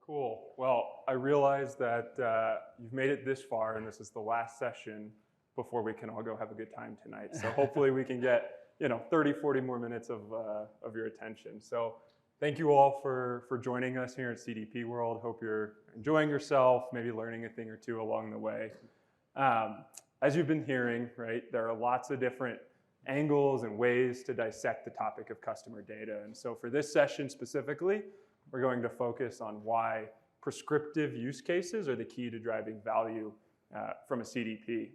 Cool. Well, I realize that you've made it this far, and this is the last session before we can all go have a good time tonight. So hopefully we can get 30, 40 more minutes of your attention. So thank you all for joining us here at CDP World. Hope you're enjoying yourself, maybe learning a thing or two along the way. As you've been hearing, right, there are lots of different angles and ways to dissect the topic of customer data. And so for this session specifically, we're going to focus on why prescriptive use cases are the key to driving value from a CDP.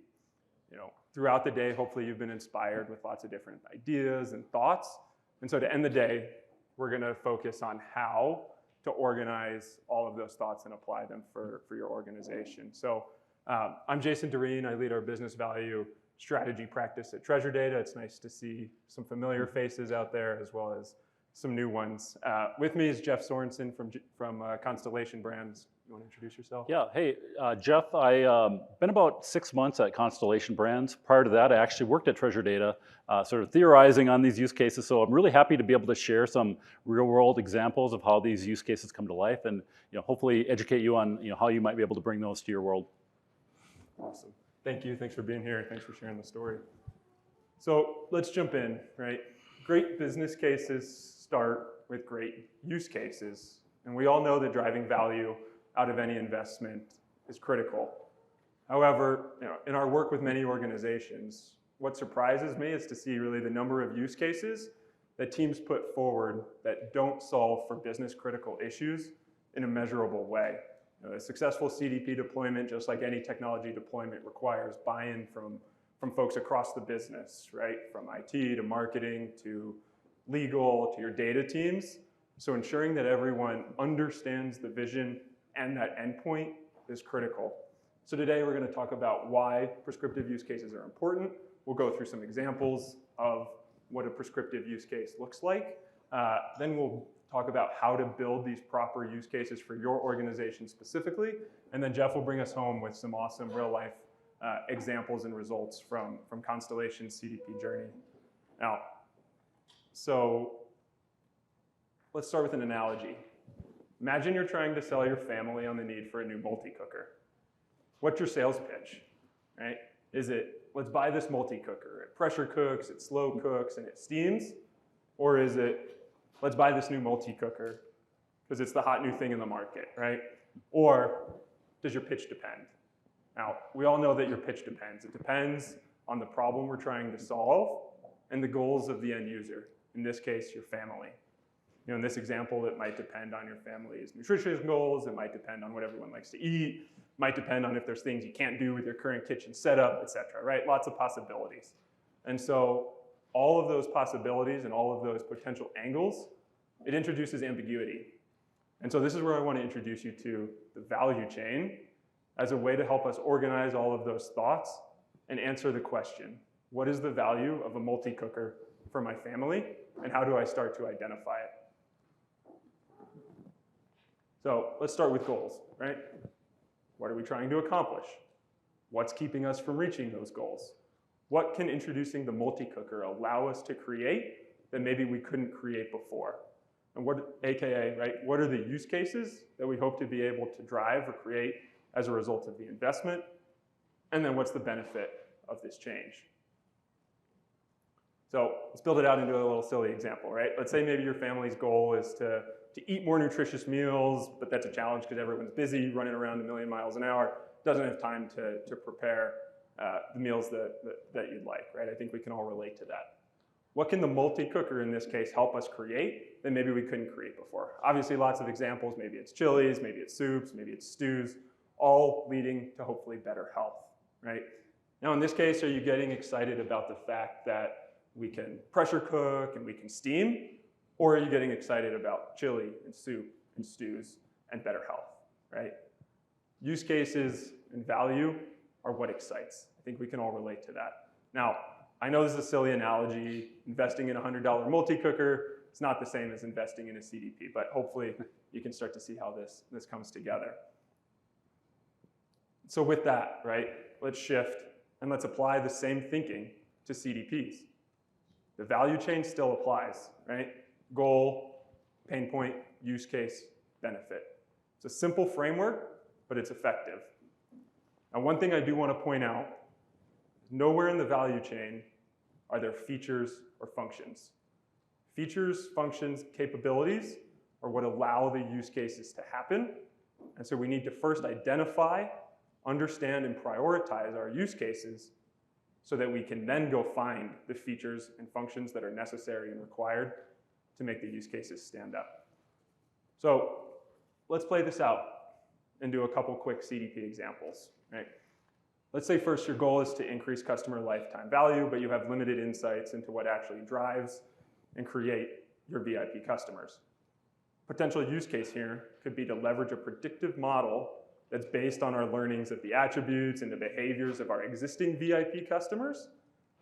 Throughout the day, hopefully you've been inspired with lots of different ideas and thoughts. And so to end the day, we're going to focus on how to organize all of those thoughts and apply them for your organization. So I'm Jason Doreen. I lead our business value strategy practice at Treasure Data. It's nice to see some familiar faces out there as well as some new ones. With me is Jeff Sorensen from Constellation Brands. You want to introduce yourself? Yeah, hey, Jeff, I've been about 6 months at Constellation Brands. Prior to that, I actually worked at Treasure Data, sort of theorizing on these use cases. So I'm really happy to be able to share some real world examples of how these use cases come to life and hopefully educate you on how you might be able to bring those to your world. Awesome. Thank you. Thanks for being here. Thanks for sharing the story. So let's jump in, right? Great business cases start with great use cases. And we all know that driving value out of any investment is critical. However, in our work with many organizations, what surprises me is to see really the number of use cases that teams put forward that don't solve for business critical issues in a measurable way. A successful CDP deployment, just like any technology deployment, requires buy-in from folks across the business, right? From IT to marketing to legal to your data teams. So ensuring that everyone understands the vision and that endpoint is critical. So today we're going to talk about why prescriptive use cases are important. We'll go through some examples of what a prescriptive use case looks like. Then we'll talk about how to build these proper use cases for your organization specifically. And then Jeff will bring us home with some awesome real life examples and results from Constellation's CDP journey. Now, so let's start with an analogy. Imagine you're trying to sell your family on the need for a new multi-cooker. What's your sales pitch, right? Is it, let's buy this multi-cooker. It pressure cooks, it slow cooks, and it steams? Or is it, let's buy this new multi-cooker because it's the hot new thing in the market, right? Or does your pitch depend? Now, we all know that your pitch depends. It depends on the problem we're trying to solve and the goals of the end user. In this case, your family. In this example, it might depend on your family's nutrition goals. It might depend on what everyone likes to eat. It might depend on if there's things you can't do with your current kitchen setup, et cetera, right? Lots of possibilities. And so all of those possibilities and all of those potential angles, it introduces ambiguity. And so this is where I want to introduce you to the value chain as a way to help us organize all of those thoughts and answer the question, what is the value of a multi-cooker for my family, and how do I start to identify it? So let's start with goals, right? What are we trying to accomplish? What's keeping us from reaching those goals? What can introducing the multi-cooker allow us to create that maybe we couldn't create before? And what, AKA, right, what are the use cases that we hope to be able to drive or create as a result of the investment? And then what's the benefit of this change? So let's build it out into a little silly example, right? Let's say maybe your family's goal is to eat more nutritious meals, but that's a challenge because everyone's busy, running around a million miles an hour, doesn't have time to prepare the meals that you'd like, right? I think we can all relate to that. What can the multi-cooker in this case help us create that maybe we couldn't create before? Obviously lots of examples, maybe it's chilies, maybe it's soups, maybe it's stews, all leading to hopefully better health, right? Now in this case, are you getting excited about the fact that we can pressure cook and we can steam? Or are you getting excited about chili and soup and stews and better health, right? Use cases and value are what excites. I think we can all relate to that. Now, I know this is a silly analogy. Investing in a $100 multi-cooker, it's not the same as investing in a CDP, but hopefully you can start to see how this comes together. So with that, right, let's shift and let's apply the same thinking to CDPs. The value chain still applies, right? Goal, pain point, use case, benefit. It's a simple framework, but it's effective. Now, one thing I do want to point out, nowhere in the value chain are there features or functions. Features, functions, capabilities are what allow the use cases to happen. And so we need to first identify, understand, and prioritize our use cases so that we can then go find the features and functions that are necessary and required to make the use cases stand up. So let's play this out and do a couple quick CDP examples, right? Let's say first your goal is to increase customer lifetime value, but you have limited insights into what actually drives and create your VIP customers. Potential use case here could be to leverage a predictive model that's based on our learnings of the attributes and the behaviors of our existing VIP customers,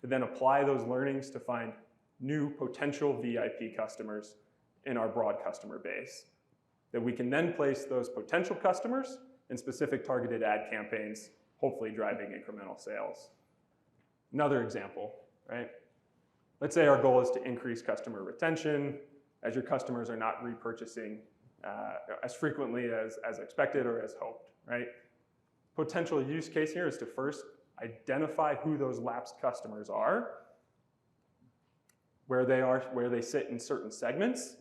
to then apply those learnings to find new potential VIP customers in our broad customer base. That we can then place those potential customers in specific targeted ad campaigns, hopefully driving incremental sales. Another example, right? Let's say our goal is to increase customer retention as your customers are not repurchasing as frequently as expected or as hoped, right? Potential use case here is to first identify who those lapsed customers are, where they sit in certain segments,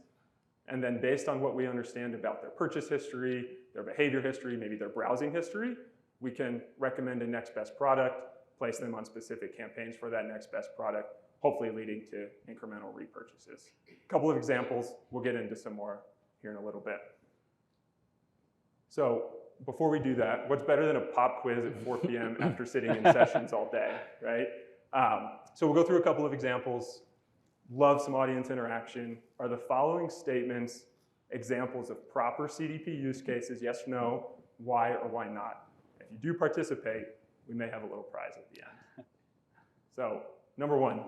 and then based on what we understand about their purchase history, their behavior history, maybe their browsing history, we can recommend a next best product, place them on specific campaigns for that next best product, hopefully leading to incremental repurchases. A couple of examples, we'll get into some more here in a little bit. So before we do that, what's better than a pop quiz at 4 p.m. after sitting in sessions all day, right? So we'll go through a couple of examples. Love some audience interaction. Are the following statements examples of proper CDP use cases? Yes, no, why, or why not? If you do participate, we may have a little prize at the end. So, number one,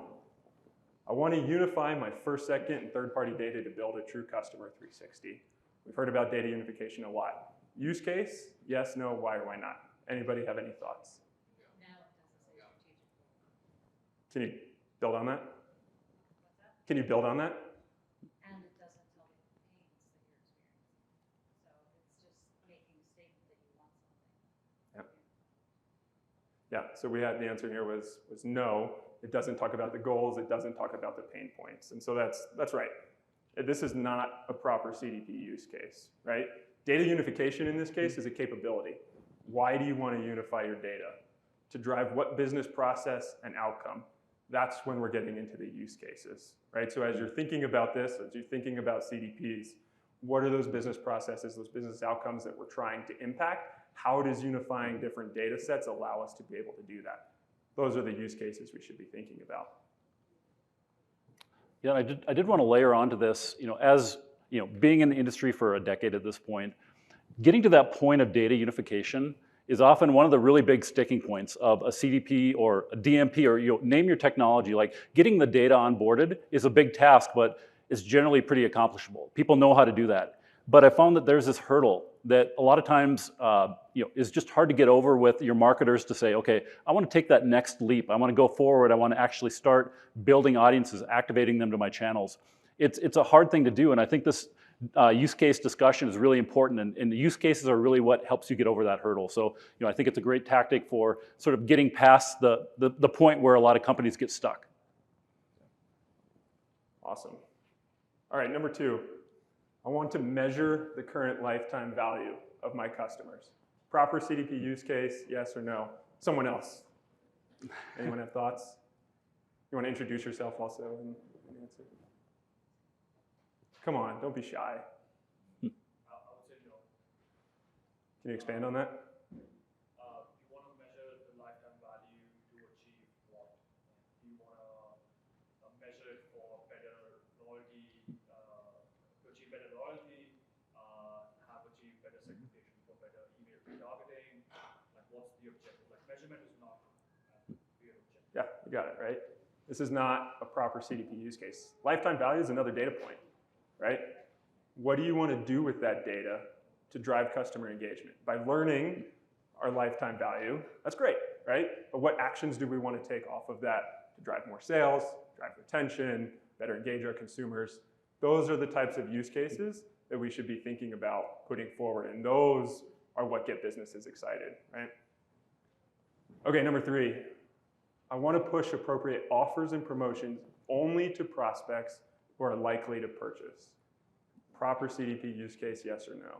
I want to unify my first, second, and third-party data to build a true customer 360. We've heard about data unification a lot. Use case, yes, no, why, or why not? Anybody have any thoughts? Can you build on that? Can you build on that? And it doesn't tell you the pains that you're experiencing. So it's just making a statement that you want something. Yep. Yeah, so we had the answer here was no. It doesn't talk about the goals. It doesn't talk about the pain points. And so that's right. This is not a proper CDP use case, right? Data unification in this case is a capability. Why do you want to unify your data? To drive what business process and outcome? That's when we're getting into the use cases, right? So as you're thinking about this, as you're thinking about CDPs, what are those business processes, those business outcomes that we're trying to impact? How does unifying different data sets allow us to be able to do that? Those are the use cases we should be thinking about. Yeah, I did want to layer onto this, as being in the industry for a decade at this point, getting to that point of data unification is often one of the really big sticking points of a CDP or a DMP, or name your technology. Like getting the data onboarded is a big task, but it's generally pretty accomplishable. People know how to do that. But I found that there's this hurdle that a lot of times is just hard to get over with your marketers to say, okay, I want to take that next leap. I want to go forward. I want to actually start building audiences, activating them to my channels. It's a hard thing to do, and I think this use case discussion is really important, and the use cases are really what helps you get over that hurdle. So I think it's a great tactic for sort of getting past the point where a lot of companies get stuck. Awesome. All right, number two, I want to measure the current lifetime value of my customers. Proper CDP use case, yes or no? Someone else. Anyone have thoughts? You want to introduce yourself also and answer? Come on, don't be shy. I would say no. Can you expand on that? You want to measure the lifetime value to achieve what? You want to measure it for better loyalty, to achieve better loyalty, have achieved better segmentation for better email retargeting. Like, what's the objective? Like, measurement is not the objective. Yeah, you got it, right? This is not a proper CDP use case. Lifetime value is another data point, right? What do you want to do with that data to drive customer engagement? By learning our lifetime value, that's great, right? But what actions do we want to take off of that to drive more sales, drive retention, better engage our consumers? Those are the types of use cases that we should be thinking about putting forward. And those are what get businesses excited, right? Okay, number 3, I want to push appropriate offers and promotions only to prospects who are likely to purchase. Proper CDP use case, yes or no?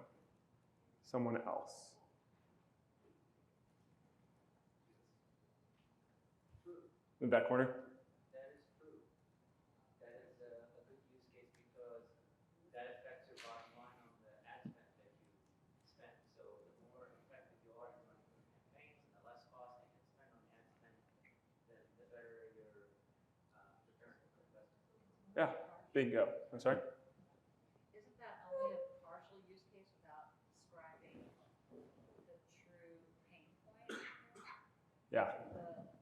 Someone else? In the back corner? That is true. That is a good use case because that affects your bottom line on the ad spend that you spend. So the more effective you are in running your campaigns and the less cost you can spend on ad spend, the better your return on investment. Yeah, bingo. I'm sorry? Isn't that only a partial use case without describing the true pain point? Yeah.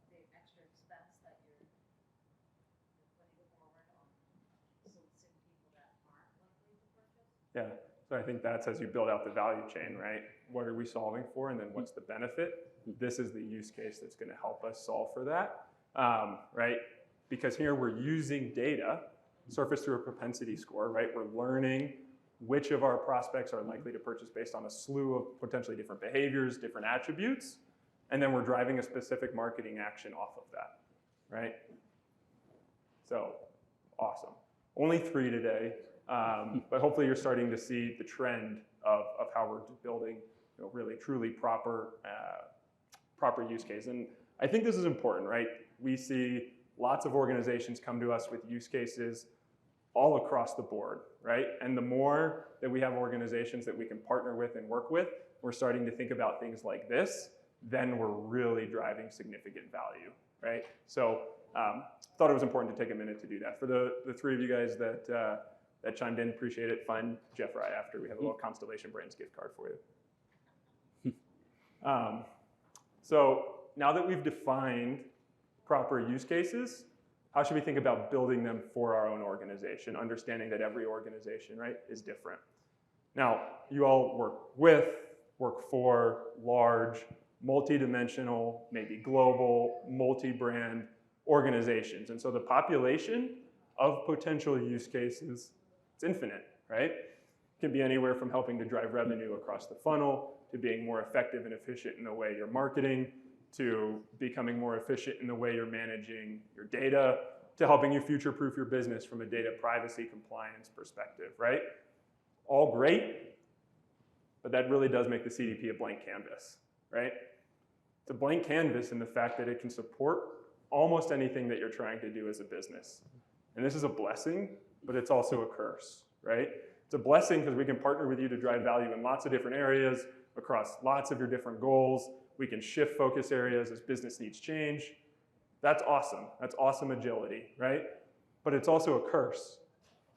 The extra expense that you're putting forward on soliciting people that aren't likely to purchase? Yeah, so I think that's as you build out the value chain, right? What are we solving for, and then what's the benefit? This is the use case that's going to help us solve for that, right? Because here we're using data surfaced through a propensity score, right? We're learning which of our prospects are likely to purchase based on a slew of potentially different behaviors, different attributes, and then we're driving a specific marketing action off of that, right? So, awesome. Only 3 today. But hopefully you're starting to see the trend of how we're building, really truly proper use case. And I think this is important, right? We see lots of organizations come to us with use cases all across the board, right? And the more that we have organizations that we can partner with and work with, we're starting to think about things like this, then we're really driving significant value, right? So thought it was important to take a minute to do that. For the 3 of you guys that chimed in, appreciate it. Find Jeff right after. We have a little Constellation Brands gift card for you. So now that we've defined proper use cases, how should we think about building them for our own organization, understanding that every organization, right, is different? Now, you all work for large, multi-dimensional, maybe global, multi-brand organizations. And so the population of potential use cases, it's infinite, right? It can be anywhere from helping to drive revenue across the funnel, to being more effective and efficient in the way you're marketing, to becoming more efficient in the way you're managing your data, to helping you future-proof your business from a data privacy compliance perspective, right? All great, but that really does make the CDP a blank canvas, right? It's a blank canvas in the fact that it can support almost anything that you're trying to do as a business. And this is a blessing, but it's also a curse, right? It's a blessing because we can partner with you to drive value in lots of different areas across lots of your different goals. We can shift focus areas as business needs change. That's awesome. That's awesome agility, right? But it's also a curse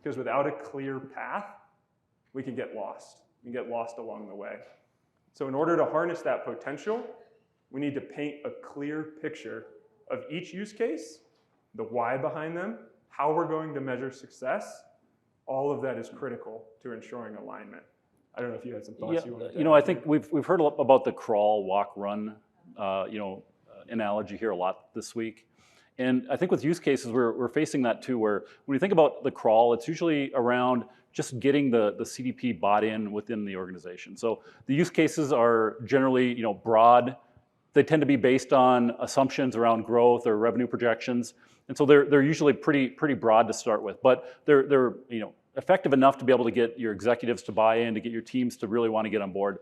because without a clear path, we can get lost. We can get lost along the way. So in order to harness that potential, we need to paint a clear picture of each use case, the why behind them, how we're going to measure success. All of that is critical to ensuring alignment. I don't know if you had some thoughts you wanted to add. I think we've heard about the crawl, walk, run, analogy here a lot this week. And I think with use cases, we're facing that too, where when you think about the crawl, it's usually around just getting the CDP bought in within the organization. So the use cases are generally, broad. They tend to be based on assumptions around growth or revenue projections. And so they're usually pretty broad to start with, but they're effective enough to be able to get your executives to buy in, to get your teams to really want to get on board.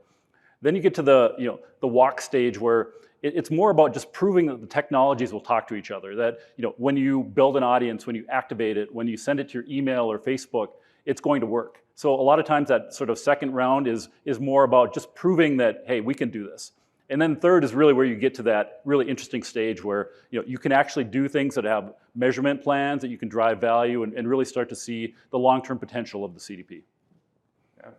Then you get to the walk stage where it's more about just proving that the technologies will talk to each other. That when you build an audience, when you activate it, when you send it to your email or Facebook, it's going to work. So a lot of times that sort of second round is more about just proving that, hey, we can do this. And then third is really where you get to that really interesting stage where you can actually do things that have measurement plans, that you can drive value and really start to see the long-term potential of the CDP. Yeah.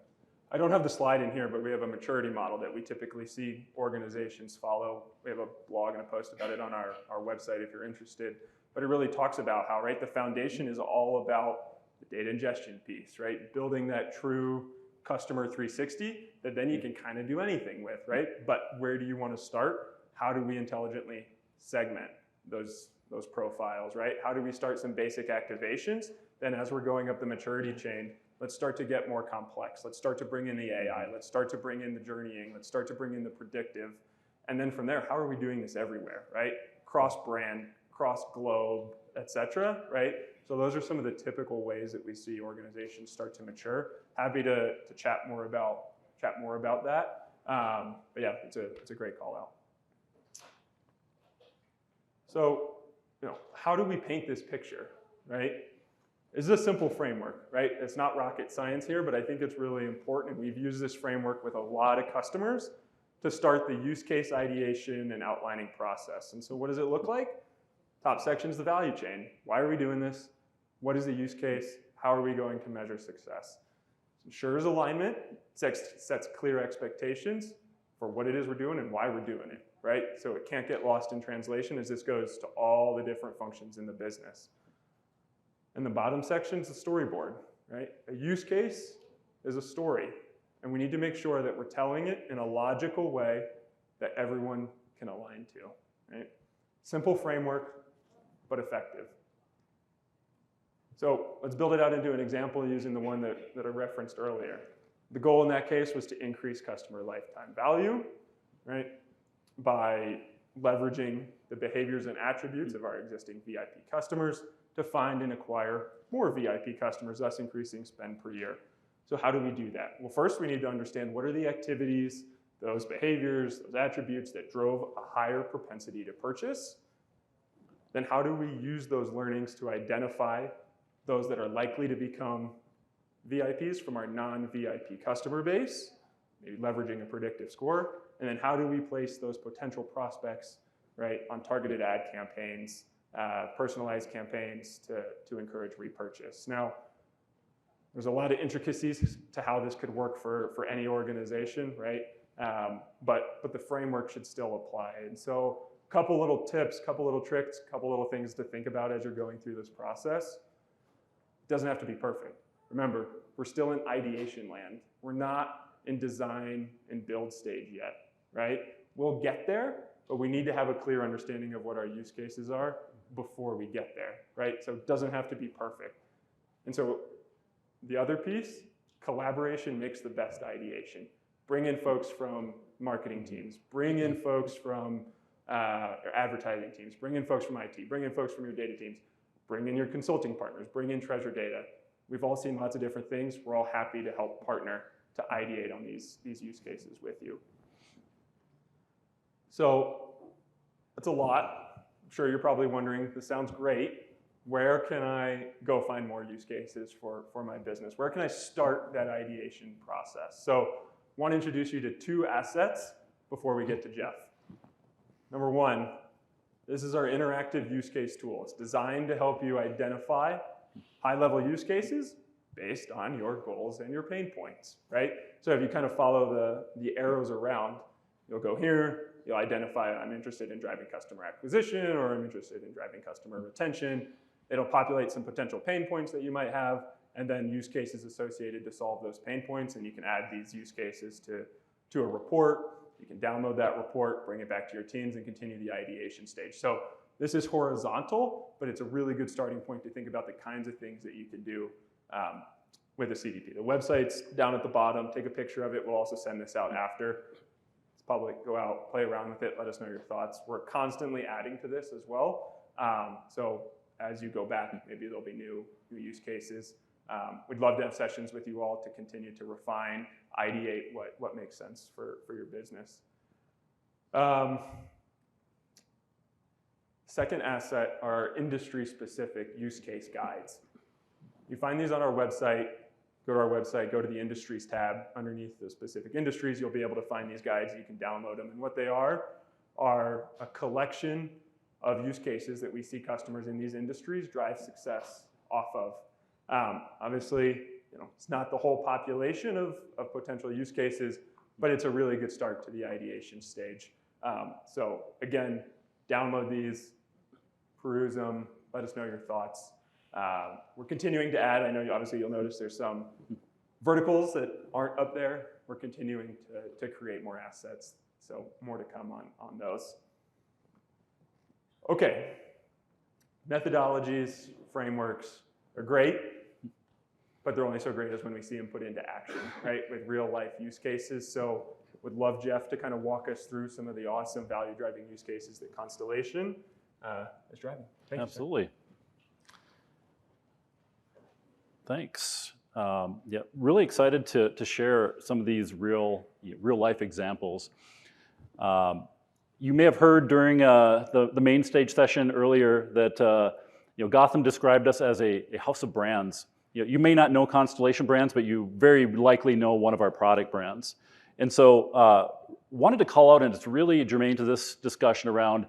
I don't have the slide in here, but we have a maturity model that we typically see organizations follow. We have a blog and a post about it on our website if you're interested. But it really talks about how, right, the foundation is all about the data ingestion piece, right? Building that true customer 360 that then you can kind of do anything with, right? But where do you want to start? How do we intelligently segment those profiles, right? How do we start some basic activations? Then as we're going up the maturity chain, Let's start to get more complex. Let's start to bring in the AI. Let's start to bring in the journeying. Let's start to bring in the predictive. And then from there, how are we doing this everywhere, right? Cross-brand, cross-globe, et cetera, right? So those are some of the typical ways that we see organizations start to mature. Happy to chat more about that. But yeah, it's a great call out. So, how do we paint this picture, right? This is a simple framework, right? It's not rocket science here, but I think it's really important. We've used this framework with a lot of customers to start the use case ideation and outlining process. And so what does it look like? Top section is the value chain. Why are we doing this? What is the use case? How are we going to measure success? Ensures alignment, sets clear expectations for what it is we're doing and why we're doing it, right? So it can't get lost in translation as this goes to all the different functions in the business. And the bottom section is the storyboard, right? A use case is a story, and we need to make sure that we're telling it in a logical way that everyone can align to, right? Simple framework, but effective. So let's build it out into an example using the one that I referenced earlier. The goal in that case was to increase customer lifetime value, right? By leveraging the behaviors and attributes of our existing VIP customers to find and acquire more VIP customers, thus increasing spend per year. So how do we do that? Well, first we need to understand what are the activities, those behaviors, those attributes that drove a higher propensity to purchase. Then how do we use those learnings to identify those that are likely to become VIPs from our non-VIP customer base, maybe leveraging a predictive score. And then how do we place those potential prospects, right, on targeted ad campaigns, personalized campaigns to encourage repurchase. Now, there's a lot of intricacies to how this could work for any organization, right? But the framework should still apply. And so a couple little tips, couple little tricks, couple little things to think about as you're going through this process. It doesn't have to be perfect. Remember, we're still in ideation land. We're not in design and build stage yet, right? We'll get there, but we need to have a clear understanding of what our use cases are before we get there, right? So it doesn't have to be perfect. And so the other piece, collaboration makes the best ideation. Bring in folks from marketing teams, bring in folks from advertising teams, bring in folks from IT, bring in folks from your data teams, bring in your consulting partners, bring in treasure data. We've all seen lots of different things. We're all happy to help partner to ideate on these use cases with you. So that's a lot. I'm sure you're probably wondering, this sounds great. Where can I go find more use cases for my business? Where can I start that ideation process? So I want to introduce you to two assets before we get to Jeff. Number one, this is our interactive use case tool. It's designed to help you identify high-level use cases based on your goals and your pain points, right? So if you kind of follow the arrows around, you'll go here, you'll identify I'm interested in driving customer acquisition or I'm interested in driving customer retention. It'll populate some potential pain points that you might have and then use cases associated to solve those pain points, and you can add these use cases to a report. You can download that report, bring it back to your teams, and continue the ideation stage. So this is horizontal, but it's a really good starting point to think about the kinds of things that you can do with a CDP. The website's down at the bottom. Take a picture of it. We'll also send this out after. It's public. Go out, play around with it. Let us know your thoughts. We're constantly adding to this as well. So as you go back, maybe there'll be new use cases. We'd love to have sessions with you all to continue to refine, ideate what makes sense for your business. Second asset are industry-specific use case guides. You find these on our website. Go to our website, go to the Industries tab. Underneath the specific industries, you'll be able to find these guides. You can download them. And what they are a collection of use cases that we see customers in these industries drive success off of. Obviously, it's not the whole population of potential use cases, but it's a really good start to the ideation stage. So again, download these, peruse them, let us know your thoughts. We're continuing to add. I know obviously you'll notice there's some verticals that aren't up there. We're continuing to create more assets, so more to come on those. Okay, methodologies, frameworks are great. but they're only so great as when we see them put into action, right, with real life use cases. So would love Jeff to kind of walk us through some of the awesome value driving use cases that Constellation is driving. Thank you, Absolutely. Thanks. Yeah, really excited to share some of these real life examples. You may have heard during the main stage session earlier that Gotham described us as a house of brands. You may not know Constellation Brands, but you very likely know one of our product brands. And so wanted to call out, and it's really germane to this discussion around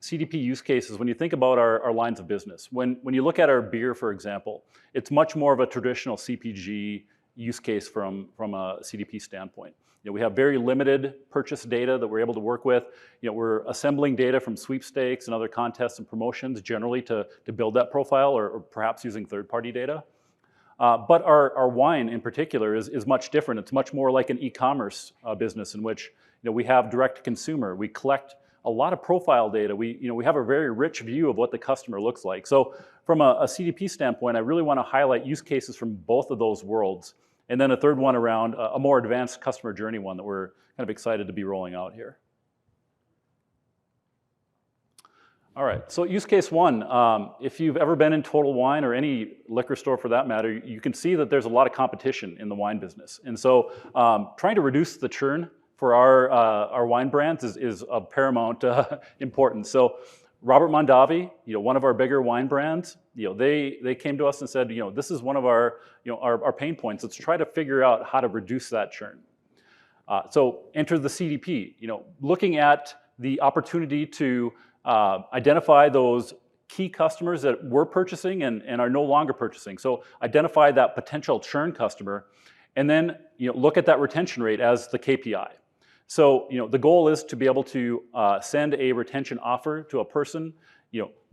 CDP use cases. When you think about our lines of business, when you look at our beer, for example, it's much more of a traditional CPG use case from a CDP standpoint. We have very limited purchase data that we're able to work with. We're assembling data from sweepstakes and other contests and promotions generally to build that profile, or perhaps using third-party data. But our wine in particular is much different. It's much more like an e-commerce business in which we have direct-to-consumer. We collect a lot of profile data. We have a very rich view of what the customer looks like. So from a CDP standpoint, I really want to highlight use cases from both of those worlds. And then a third one around a more advanced customer journey one that we're kind of excited to be rolling out here. All right, so use case one, if you've ever been in Total Wine or any liquor store for that matter, you can see that there's a lot of competition in the wine business. And so trying to reduce the churn for our wine brands is of paramount importance. So Robert Mondavi, one of our bigger wine brands, they came to us and said, this is one of our pain points. Let's try to figure out how to reduce that churn. So enter the CDP, looking at the opportunity to identify those key customers that were purchasing and are no longer purchasing. So identify that potential churn customer, and then look at that retention rate as the KPI. So the goal is to be able to send a retention offer to a person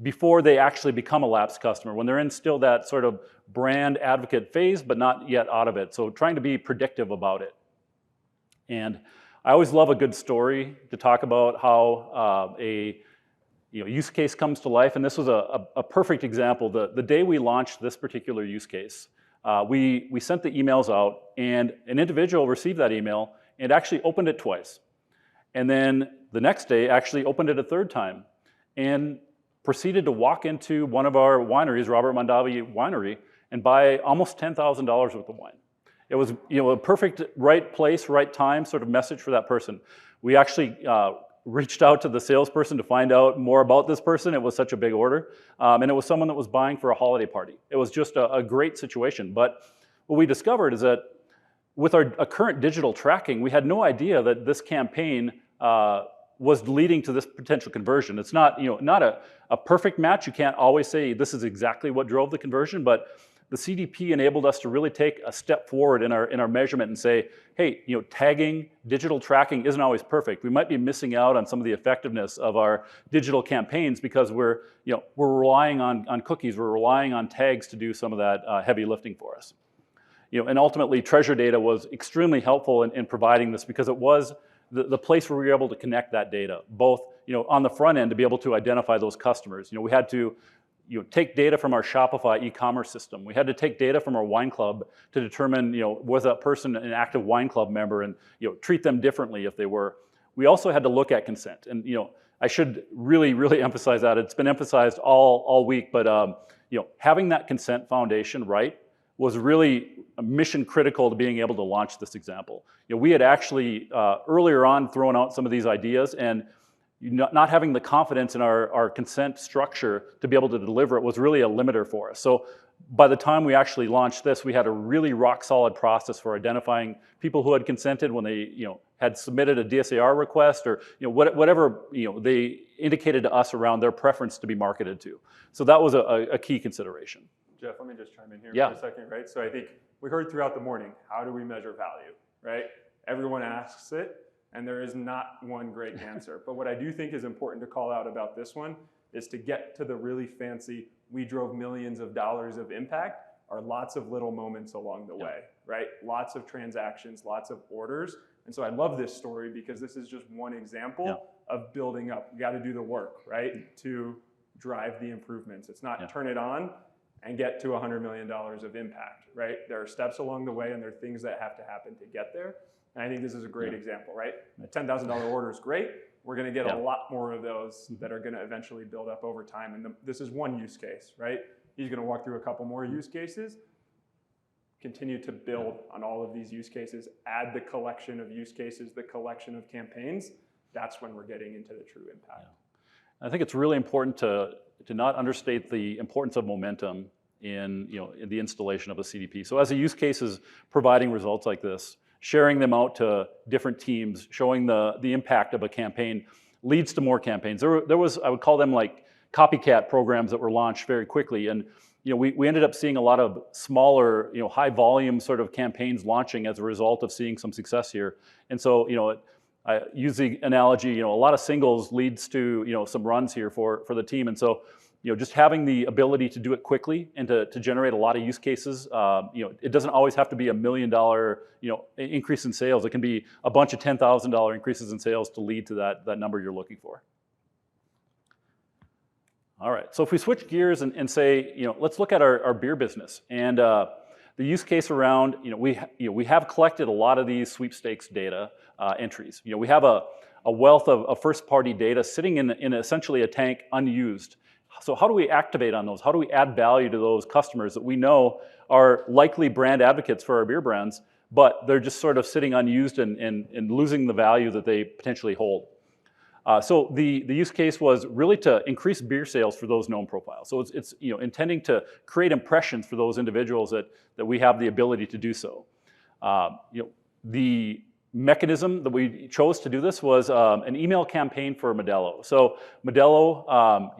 before they actually become a lapsed customer, when they're in still that sort of brand advocate phase, but not yet out of it. So trying to be predictive about it. And I always love a good story to talk about how a use case comes to life, and this was a perfect example. The day we launched this particular use case, we sent the emails out, and an individual received that email and actually opened it twice. And then the next day actually opened it a third time and proceeded to walk into one of our wineries, Robert Mondavi Winery, and buy almost $10,000 worth of wine. It was a perfect right place, right time sort of message for that person. We actually reached out to the salesperson to find out more about this person. It was such a big order. And it was someone that was buying for a holiday party. It was just a great situation. But what we discovered is that with our current digital tracking, we had no idea that this campaign was leading to this potential conversion. It's not a perfect match. You can't always say this is exactly what drove the conversion, but the CDP enabled us to really take a step forward in our measurement and say, hey, tagging, digital tracking isn't always perfect. We might be missing out on some of the effectiveness of our digital campaigns because we're relying on cookies, we're relying on tags to do some of that heavy lifting for us. And ultimately, treasure data was extremely helpful in providing this because it was the place where we were able to connect that data, both on the front end to be able to identify those customers. We had to take data from our Shopify e-commerce system. We had to take data from our wine club to determine, was that person an active wine club member, and treat them differently if they were. We also had to look at consent, and I should really, really emphasize that. It's been emphasized all week, but having that consent foundation right was really mission critical to being able to launch this example. We had actually earlier on thrown out some of these ideas, and not having the confidence in our consent structure to be able to deliver it was really a limiter for us. So by the time we actually launched this, we had a really rock solid process for identifying people who had consented when they had submitted a DSAR request, or whatever they indicated to us around their preference to be marketed to. So that was a key consideration. Jeff, let me just chime in here Yeah. for a second, right? So I think we heard throughout the morning, how do we measure value, right? Everyone asks it, and there is not one great answer. But what I do think is important to call out about this one is to get to the really fancy, we drove millions of dollars of impact, are lots of little moments along the way, right? Lots of transactions, lots of orders. And so I love this story because this is just one example of building up. You got to do the work, right, to drive the improvements. It's not turn it on and get to $100 million of impact, right? There are steps along the way and there are things that have to happen to get there. And I think this is a great example, right? A $10,000 order is great. We're gonna get a lot more of those that are gonna eventually build up over time. And this is one use case, right? He's gonna walk through a couple more use cases, continue to build on all of these use cases, add the collection of use cases, the collection of campaigns. That's when we're getting into the true impact. I think it's really important to not understate the importance of momentum in the installation of a CDP. So as a use case is providing results like this, sharing them out to different teams, showing the impact of a campaign leads to more campaigns. There was, I would call them like copycat programs that were launched very quickly. And we ended up seeing a lot of smaller, high volume sort of campaigns launching as a result of seeing some success here. And so, I use the analogy, a lot of singles leads to, some runs here for the team. And so, just having the ability to do it quickly and to generate a lot of use cases, it doesn't always have to be $1 million, increase in sales. It can be a bunch of $10,000 increases in sales to lead to that number you're looking for. All right, so if we switch gears and say, let's look at our beer business and the use case around, we have collected a lot of these sweepstakes data entries. We have a wealth of first-party data sitting in essentially a tank unused. So how do we activate on those? How do we add value to those customers that we know are likely brand advocates for our beer brands, but they're just sort of sitting unused and losing the value that they potentially hold? So the use case was really to increase beer sales for those known profiles. So it's intending to create impressions for those individuals that we have the ability to do so. The mechanism that we chose to do this was an email campaign for Modelo. So Modelo,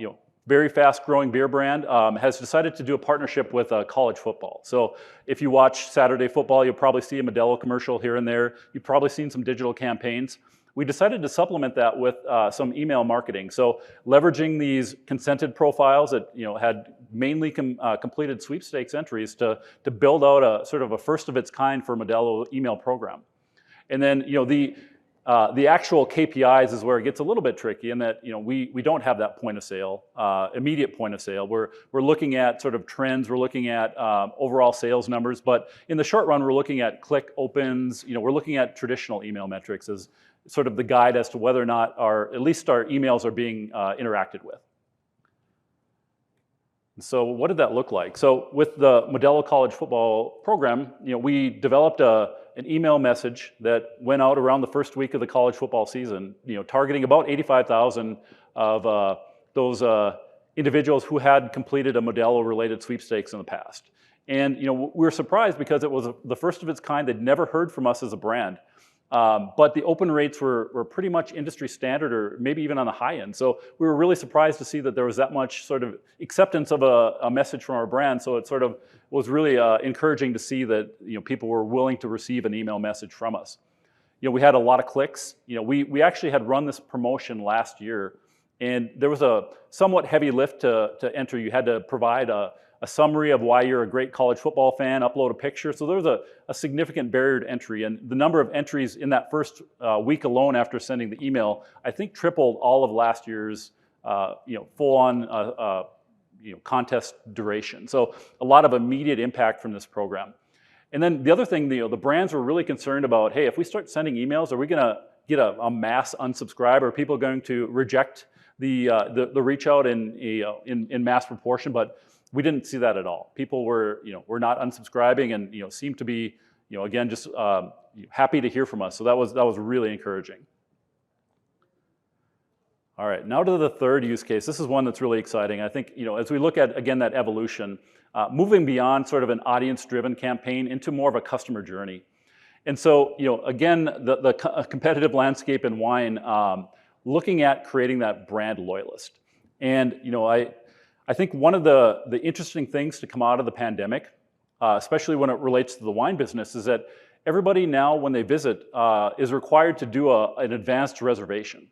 very fast-growing beer brand, has decided to do a partnership with college football. So if you watch Saturday football, you'll probably see a Modelo commercial here and there. You've probably seen some digital campaigns. We decided to supplement that with some email marketing. So leveraging these consented profiles that had mainly completed sweepstakes entries to build out a sort of a first of its kind for Modelo email program. And then the actual KPIs is where it gets a little bit tricky in that we don't have that point of sale, immediate point of sale. We're looking at sort of trends, we're looking at overall sales numbers, but in the short run we're looking at click opens, we're looking at traditional email metrics as sort of the guide as to whether or not at least our emails are being interacted with. So what did that look like? So with the Modelo college football program, we developed an email message that went out around the first week of the college football season, targeting about 85,000 of those individuals who had completed a Modelo-related sweepstakes in the past. And we were surprised because it was the first of its kind. They'd never heard from us as a brand. But the open rates were pretty much industry standard or maybe even on the high end. So we were really surprised to see that there was that much sort of acceptance of a message from our brand. So it sort of was really encouraging to see that people were willing to receive an email message from us. We had a lot of clicks. We actually had run this promotion last year, and there was a somewhat heavy lift to enter. You had to provide a summary of why you're a great college football fan, upload a picture. So there was a significant barrier to entry. And the number of entries in that first week alone after sending the email, I think tripled all of last year's full-on contest duration. So a lot of immediate impact from this program. And then the other thing, the brands were really concerned about, hey, if we start sending emails, are we going to get a mass unsubscribe? Are people going to reject the reach out in mass proportion? But we didn't see that at all. People were not unsubscribing and seemed to be again just happy to hear from us. So that was really encouraging. All right, now to the third use case. This is one that's really exciting. I think as we look at again that evolution, moving beyond sort of an audience-driven campaign into more of a customer journey. And so again the competitive landscape in wine, looking at creating that brand loyalist. And I think one of the interesting things to come out of the pandemic, especially when it relates to the wine business, is that everybody now, when they visit, is required to do an advanced reservation.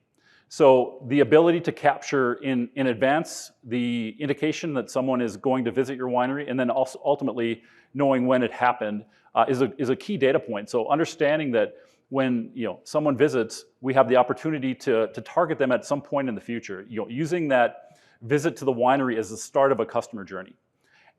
So the ability to capture in advance the indication that someone is going to visit your winery, and then also ultimately knowing when it happened, is a key data point. So understanding that when someone visits, we have the opportunity to target them at some point in the future, using that visit to the winery as the start of a customer journey.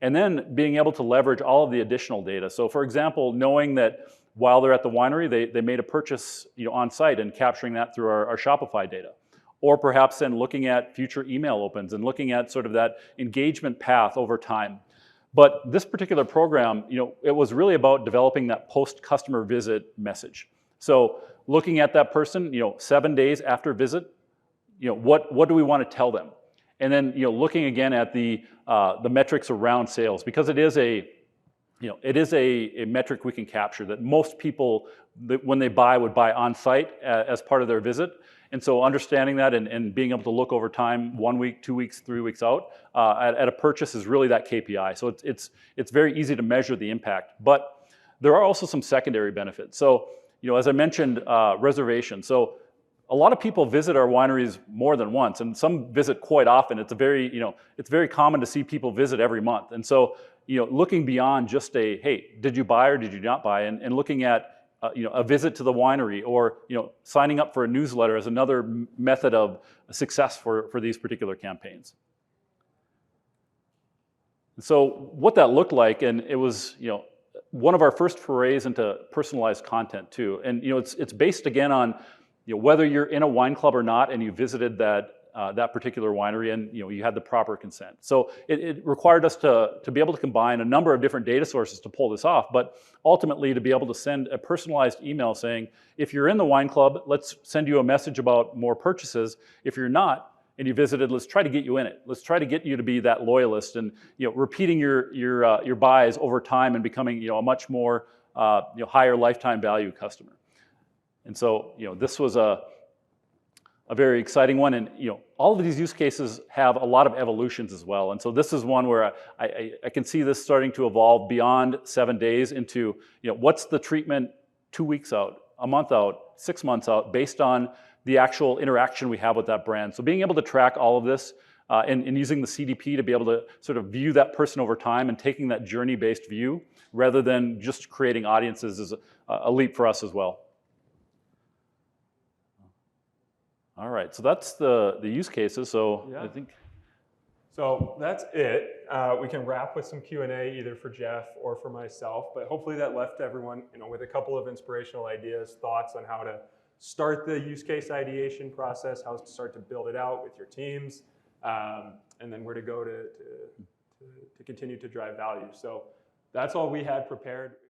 And then being able to leverage all of the additional data. So for example, knowing that while they're at the winery, they made a purchase on site and capturing that through our Shopify data. Or perhaps then looking at future email opens and looking at sort of that engagement path over time. But this particular program, it was really about developing that post-customer visit message. So looking at that person, 7 days after visit, what do we want to tell them? And then looking again at the metrics around sales, because it is a metric we can capture that most people, when they buy, would buy on site as part of their visit. And so understanding that and being able to look over time, 1 week, 2 weeks, 3 weeks out, at a purchase is really that KPI. So it's very easy to measure the impact. But there are also some secondary benefits. So as I mentioned, reservation. So a lot of people visit our wineries more than once, and some visit quite often. It's very common to see people visit every month. And so looking beyond just hey, did you buy or did you not buy, and looking at a visit to the winery, or signing up for a newsletter is another method of success for these particular campaigns. So what that looked like, and it was one of our first forays into personalized content too, and it's based again on whether you're in a wine club or not, and you visited that particular winery, and you had the proper consent. So it required us to be able to combine a number of different data sources to pull this off, but ultimately to be able to send a personalized email saying, if you're in the wine club, let's send you a message about more purchases. If you're not, and you visited, let's try to get you in it. Let's try to get you to be that loyalist, and repeating your buys over time and becoming a much more higher lifetime value customer. And so this was a very exciting one, and all of these use cases have a lot of evolutions as well. And so this is one where I can see this starting to evolve beyond 7 days into what's the treatment 2 weeks out, a month out, 6 months out, based on the actual interaction we have with that brand. So being able to track all of this and using the CDP to be able to sort of view that person over time and taking that journey-based view rather than just creating audiences is a leap for us as well. All right, so that's the use cases. So Yeah. I think. So that's it. We can wrap with some Q&A either for Jeff or for myself, but hopefully that left everyone with a couple of inspirational ideas, thoughts on how to start the use case ideation process, how to start to build it out with your teams, and then where to go to continue to drive value. So that's all we had prepared.